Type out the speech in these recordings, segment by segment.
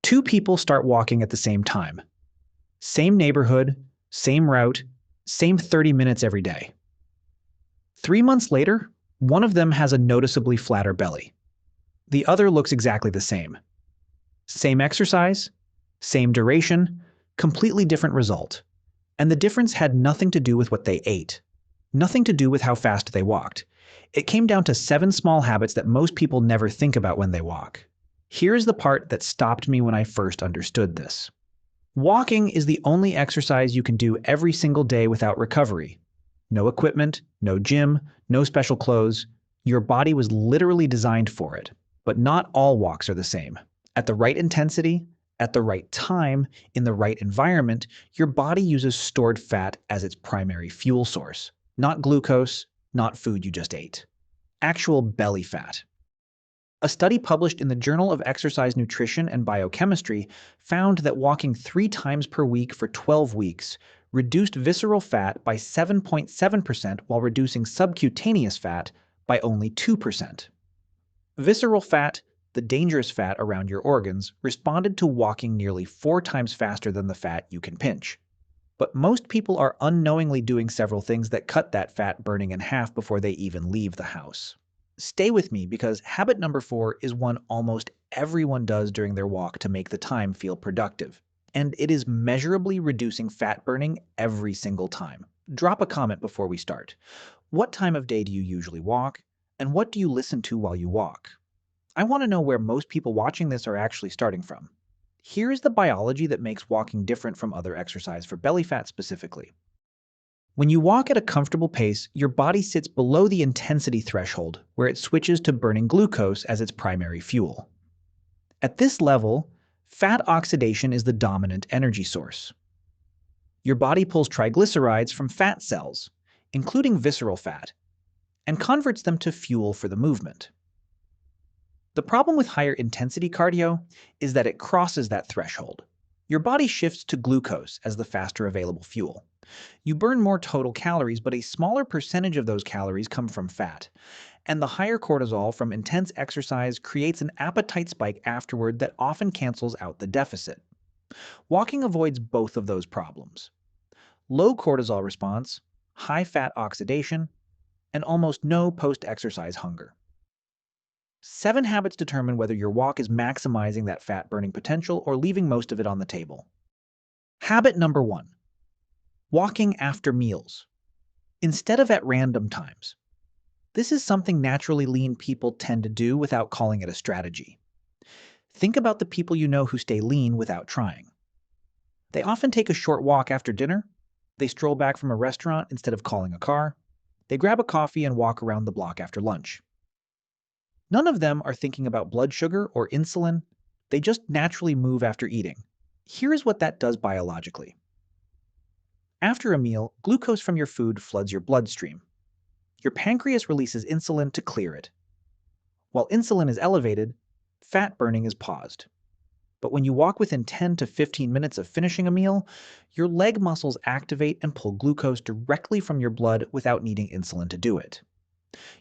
Two people start walking at the same time. Same neighborhood, same route, same 30 minutes every day. 3 months later, one of them has a noticeably flatter belly. The other looks exactly the same. Same exercise, same duration, completely different result. And the difference had nothing to do with what they ate, nothing to do with how fast they walked. It came down to 7 small habits that most people never think about when they walk. Here's the part that stopped me when I first understood this. Walking is the only exercise you can do every single day without recovery. No equipment, no gym, no special clothes. Your body was literally designed for it. But not all walks are the same. At the right intensity, at the right time, in the right environment, your body uses stored fat as its primary fuel source. Not glucose, not food you just ate. Actual belly fat. A study published in the Journal of Exercise Nutrition and Biochemistry found that walking 3 times per week for 12 weeks reduced visceral fat by 7.7% while reducing subcutaneous fat by only 2%. Visceral fat, the dangerous fat around your organs, responded to walking nearly 4 times faster than the fat you can pinch. But most people are unknowingly doing several things that cut that fat burning in half before they even leave the house. Stay with me because habit number 4 is one almost everyone does during their walk to make the time feel productive. And it is measurably reducing fat burning every single time. Drop a comment before we start. What time of day do you usually walk? And what do you listen to while you walk? I want to know where most people watching this are actually starting from. Here is the biology that makes walking different from other exercise for belly fat specifically. When you walk at a comfortable pace, your body sits below the intensity threshold, where it switches to burning glucose as its primary fuel. At this level, fat oxidation is the dominant energy source. Your body pulls triglycerides from fat cells, including visceral fat, and converts them to fuel for the movement. The problem with higher intensity cardio is that it crosses that threshold. Your body shifts to glucose as the faster available fuel. You burn more total calories, but a smaller percentage of those calories come from fat. And the higher cortisol from intense exercise creates an appetite spike afterward that often cancels out the deficit. Walking avoids both of those problems. Low cortisol response, high fat oxidation, and almost no post-exercise hunger. 7 habits determine whether your walk is maximizing that fat burning potential or leaving most of it on the table. Habit number 1. Walking after meals, instead of at random times. This is something naturally lean people tend to do without calling it a strategy. Think about the people you know who stay lean without trying. They often take a short walk after dinner. They stroll back from a restaurant instead of calling a car. They grab a coffee and walk around the block after lunch. None of them are thinking about blood sugar or insulin. They just naturally move after eating. Here's what that does biologically. After a meal, glucose from your food floods your bloodstream. Your pancreas releases insulin to clear it. While insulin is elevated, fat burning is paused. But when you walk within 10 to 15 minutes of finishing a meal, your leg muscles activate and pull glucose directly from your blood without needing insulin to do it.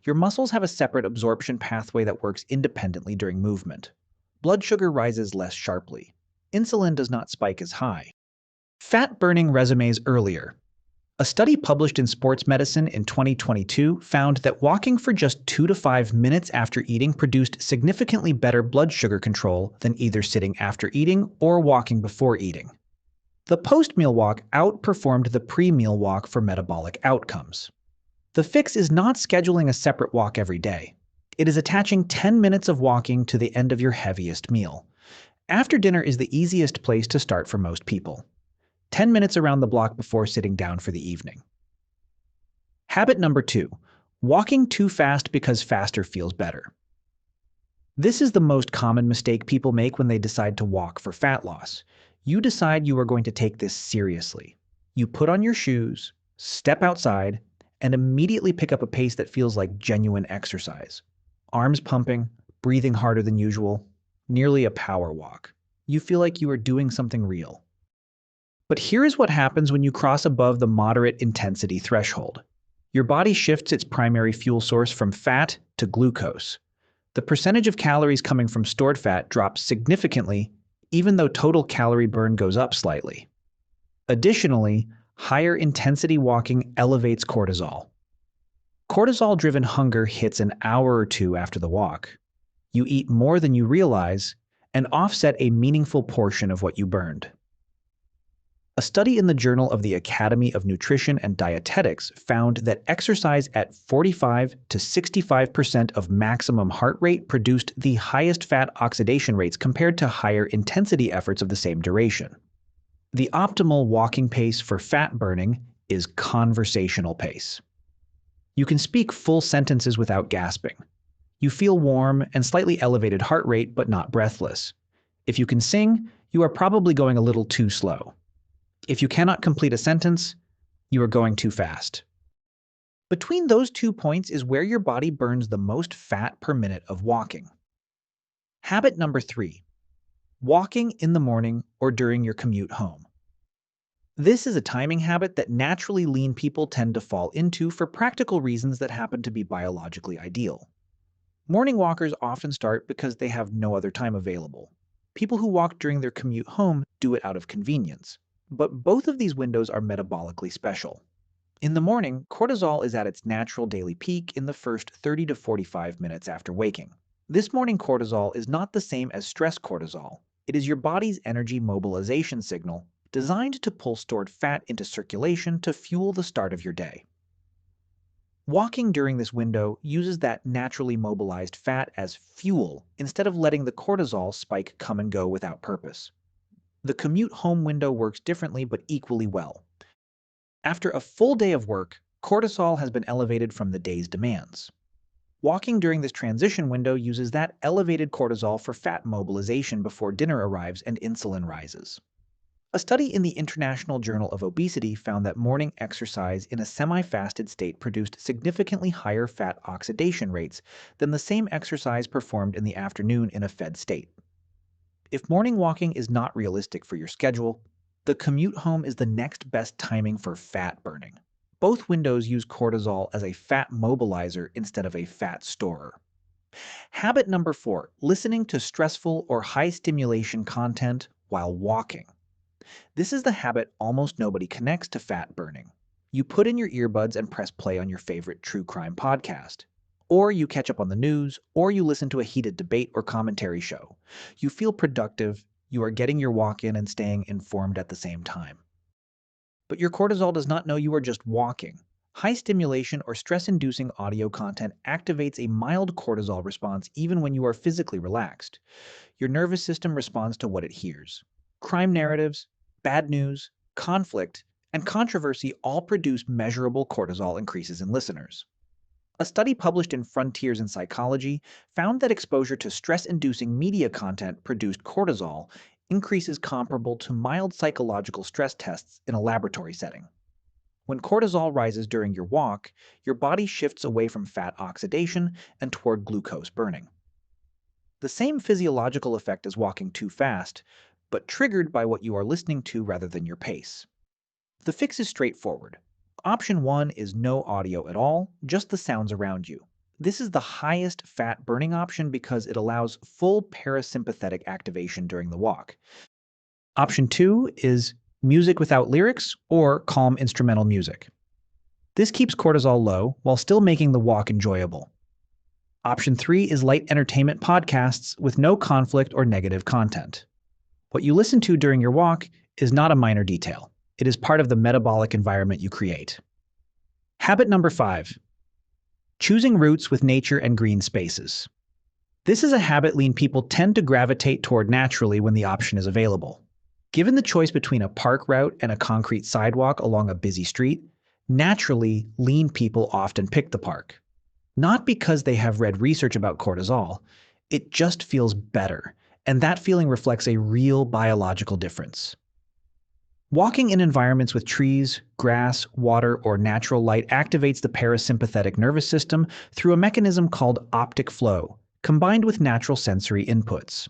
Your muscles have a separate absorption pathway that works independently during movement. Blood sugar rises less sharply. Insulin does not spike as high. Fat burning resumes earlier. A study published in Sports Medicine in 2022 found that walking for just 2 to 5 minutes after eating produced significantly better blood sugar control than either sitting after eating or walking before eating. The post-meal walk outperformed the pre-meal walk for metabolic outcomes. The fix is not scheduling a separate walk every day. It is attaching 10 minutes of walking to the end of your heaviest meal. After dinner is the easiest place to start for most people. 10 minutes around the block before sitting down for the evening. Habit number 2. Walking too fast because faster feels better. This is the most common mistake people make when they decide to walk for fat loss. You decide you are going to take this seriously. You put on your shoes, step outside, and immediately pick up a pace that feels like genuine exercise. Arms pumping, breathing harder than usual, nearly a power walk. You feel like you are doing something real. But here is what happens when you cross above the moderate intensity threshold. Your body shifts its primary fuel source from fat to glucose. The percentage of calories coming from stored fat drops significantly, even though total calorie burn goes up slightly. Additionally, higher intensity walking elevates cortisol. Cortisol-driven hunger hits an hour or two after the walk. You eat more than you realize and offset a meaningful portion of what you burned. A study in the Journal of the Academy of Nutrition and Dietetics found that exercise at 45 to 65% of maximum heart rate produced the highest fat oxidation rates compared to higher intensity efforts of the same duration. The optimal walking pace for fat burning is conversational pace. You can speak full sentences without gasping. You feel warm and slightly elevated heart rate, but not breathless. If you can sing, you are probably going a little too slow. If you cannot complete a sentence, you are going too fast. Between those 2 points is where your body burns the most fat per minute of walking. Habit number 3. Walking in the morning or during your commute home. This is a timing habit that naturally lean people tend to fall into for practical reasons that happen to be biologically ideal. Morning walkers often start because they have no other time available. People who walk during their commute home do it out of convenience. But both of these windows are metabolically special. In the morning, cortisol is at its natural daily peak in the first 30 to 45 minutes after waking. This morning cortisol is not the same as stress cortisol. It is your body's energy mobilization signal designed to pull stored fat into circulation to fuel the start of your day. Walking during this window uses that naturally mobilized fat as fuel instead of letting the cortisol spike come and go without purpose. The commute home window works differently but equally well. After a full day of work, cortisol has been elevated from the day's demands. Walking during this transition window uses that elevated cortisol for fat mobilization before dinner arrives and insulin rises. A study in the International Journal of Obesity found that morning exercise in a semi-fasted state produced significantly higher fat oxidation rates than the same exercise performed in the afternoon in a fed state. If morning walking is not realistic for your schedule, the commute home is the next best timing for fat burning. Both windows use cortisol as a fat mobilizer instead of a fat storer. Habit number 4, listening to stressful or high stimulation content while walking. This is the habit almost nobody connects to fat burning. You put in your earbuds and press play on your favorite true crime podcast. Or you catch up on the news, or you listen to a heated debate or commentary show. You feel productive, you are getting your walk in and staying informed at the same time. But your cortisol does not know you are just walking. High stimulation or stress-inducing audio content activates a mild cortisol response even when you are physically relaxed. Your nervous system responds to what it hears. Crime narratives, bad news, conflict, and controversy all produce measurable cortisol increases in listeners. A study published in Frontiers in Psychology found that exposure to stress-inducing media content produced cortisol increases comparable to mild psychological stress tests in a laboratory setting. When cortisol rises during your walk, your body shifts away from fat oxidation and toward glucose burning. The same physiological effect as walking too fast, but triggered by what you are listening to rather than your pace. The fix is straightforward. Option 1 is no audio at all, just the sounds around you. This is the highest fat burning option because it allows full parasympathetic activation during the walk. Option 2 is music without lyrics or calm instrumental music. This keeps cortisol low while still making the walk enjoyable. Option 3 is light entertainment podcasts with no conflict or negative content. What you listen to during your walk is not a minor detail. It is part of the metabolic environment you create. Habit number 5. Choosing routes with nature and green spaces. This is a habit lean people tend to gravitate toward naturally when the option is available. Given the choice between a park route and a concrete sidewalk along a busy street, naturally, lean people often pick the park. Not because they have read research about cortisol, it just feels better, and that feeling reflects a real biological difference. Walking in environments with trees, grass, water, or natural light activates the parasympathetic nervous system through a mechanism called optic flow, combined with natural sensory inputs.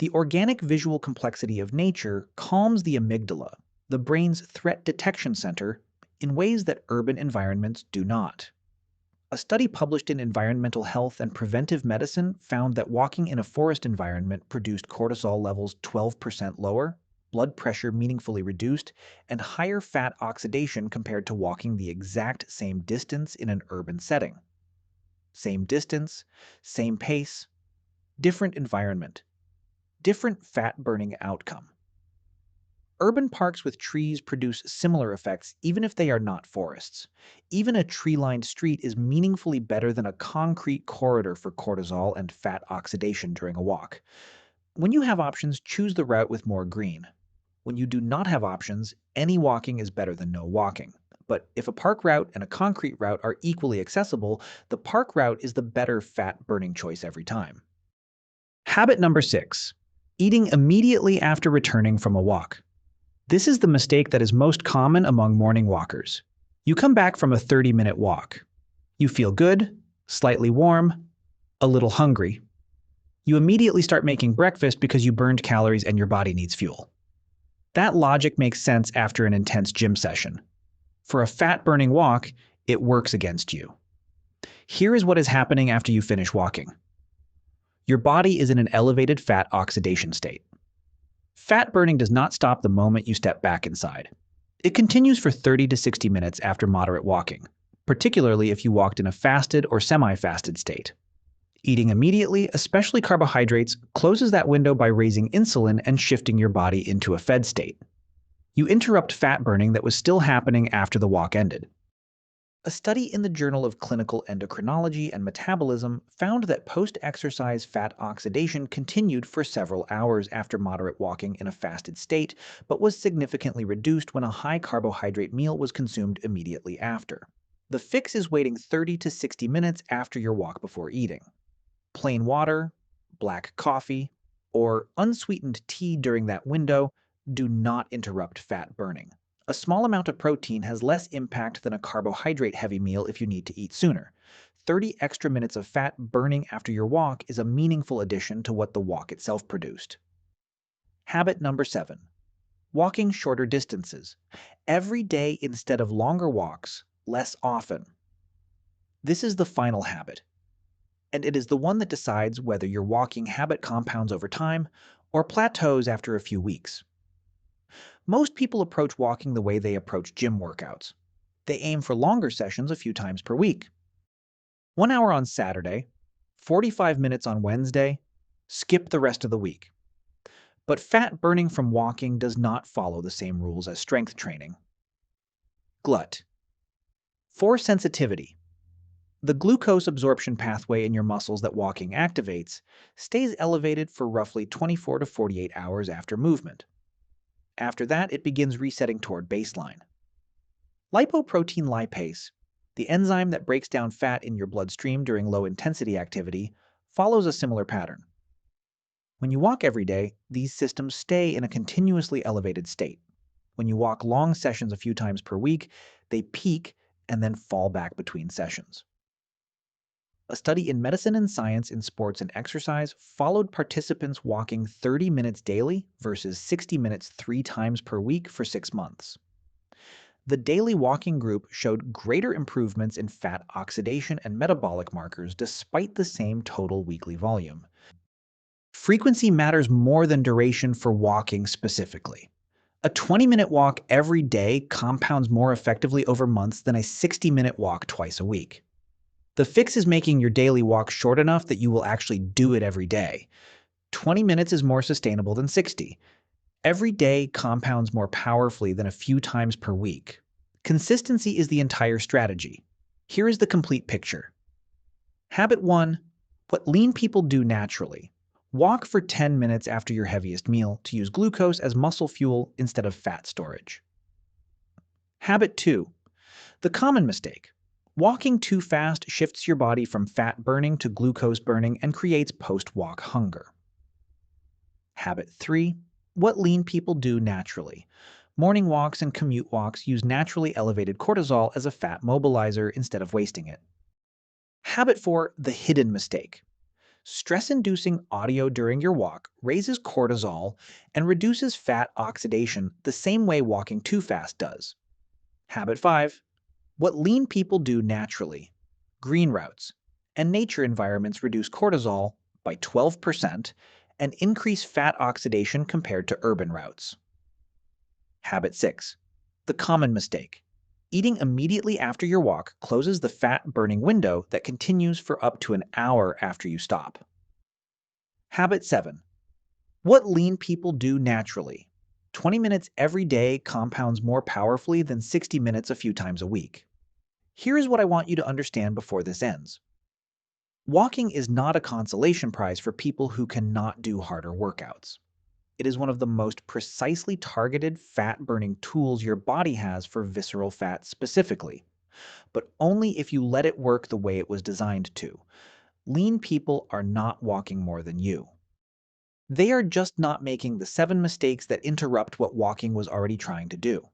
The organic visual complexity of nature calms the amygdala, the brain's threat detection center, in ways that urban environments do not. A A study published in Environmental Health and Preventive Medicine found that walking in a forest environment produced cortisol levels 12% lower, blood pressure meaningfully reduced, and higher fat oxidation compared to walking the exact same distance in an urban setting. Same distance, same pace, different environment, different fat-burning outcome. Urban parks with trees produce similar effects even if they are not forests. Even a tree-lined street is meaningfully better than a concrete corridor for cortisol and fat oxidation during a walk. When you have options, choose the route with more green. When you do not have options, any walking is better than no walking. But if a park route and a concrete route are equally accessible, the park route is the better fat-burning choice every time. Habit number 6. Eating immediately after returning from a walk. This is the mistake that is most common among morning walkers. You come back from a 30-minute walk. You feel good, slightly warm, a little hungry. You immediately start making breakfast because you burned calories and your body needs fuel. That logic makes sense after an intense gym session. For a fat-burning walk, it works against you. Here is what is happening after you finish walking. Your body is in an elevated fat oxidation state. Fat burning does not stop the moment you step back inside. It continues for 30 to 60 minutes after moderate walking, particularly if you walked in a fasted or semi-fasted state. Eating immediately, especially carbohydrates, closes that window by raising insulin and shifting your body into a fed state. You interrupt fat burning that was still happening after the walk ended. A study in the Journal of Clinical Endocrinology and Metabolism found that post-exercise fat oxidation continued for several hours after moderate walking in a fasted state, but was significantly reduced when a high-carbohydrate meal was consumed immediately after. The fix is waiting 30 to 60 minutes after your walk before eating. Plain water, black coffee, or unsweetened tea during that window do not interrupt fat burning. A small amount of protein has less impact than a carbohydrate-heavy meal if you need to eat sooner. 30 extra minutes of fat burning after your walk is a meaningful addition to what the walk itself produced. Habit number 7. Walking shorter distances. Every day instead of longer walks, less often. This is the final habit, and it is the one that decides whether your walking habit compounds over time or plateaus after a few weeks. Most people approach walking the way they approach gym workouts. They aim for longer sessions a few times per week. 1 hour on Saturday, 45 minutes on Wednesday, skip the rest of the week. But fat burning from walking does not follow the same rules as strength training. GLUT. For sensitivity, the glucose absorption pathway in your muscles that walking activates stays elevated for roughly 24 to 48 hours after movement. After that, it begins resetting toward baseline. Lipoprotein lipase, the enzyme that breaks down fat in your bloodstream during low-intensity activity, follows a similar pattern. When you walk every day, these systems stay in a continuously elevated state. When you walk long sessions a few times per week, they peak and then fall back between sessions. A study in Medicine and Science in Sports and Exercise followed participants walking 30 minutes daily versus 60 minutes 3 times per week for 6 months. The daily walking group showed greater improvements in fat oxidation and metabolic markers despite the same total weekly volume. Frequency matters more than duration for walking specifically. A 20-minute walk every day compounds more effectively over months than a 60-minute walk twice a week. The fix is making your daily walk short enough that you will actually do it every day. 20 minutes is more sustainable than 60. Every day compounds more powerfully than a few times per week. Consistency is the entire strategy. Here is the complete picture. Habit 1. What lean people do naturally. Walk for 10 minutes after your heaviest meal to use glucose as muscle fuel instead of fat storage. Habit 2. The common mistake. Walking too fast shifts your body from fat burning to glucose burning and creates post-walk hunger. Habit 3. What lean people do naturally. Morning walks and commute walks use naturally elevated cortisol as a fat mobilizer instead of wasting it. Habit 4. The hidden mistake. Stress-inducing audio during your walk raises cortisol and reduces fat oxidation the same way walking too fast does. Habit 5. What lean people do naturally. green routes, and nature environments reduce cortisol by 12% and increase fat oxidation compared to urban routes. Habit 6. The common mistake. Eating immediately after your walk closes the fat-burning window that continues for up to an hour after you stop. Habit 7. What lean people do naturally. 20 minutes every day compounds more powerfully than 60 minutes a few times a week. Here is what I want you to understand before this ends. Walking is not a consolation prize for people who cannot do harder workouts. It is one of the most precisely targeted fat-burning tools your body has for visceral fat specifically, but only if you let it work the way it was designed to. Lean people are not walking more than you. They are just not making the 7 mistakes that interrupt what walking was already trying to do.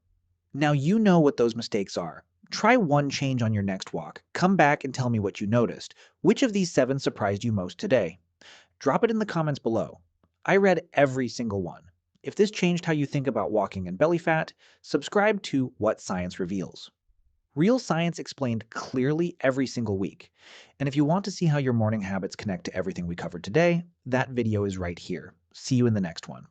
Now you know what those mistakes are. Try one change on your next walk. Come back and tell me what you noticed. Which of these 7 surprised you most today? Drop it in the comments below. I read every single one. If this changed how you think about walking and belly fat, subscribe to What Science Reveals. Real science explained clearly every single week. And if you want to see how your morning habits connect to everything we covered today, that video is right here. See you in the next one.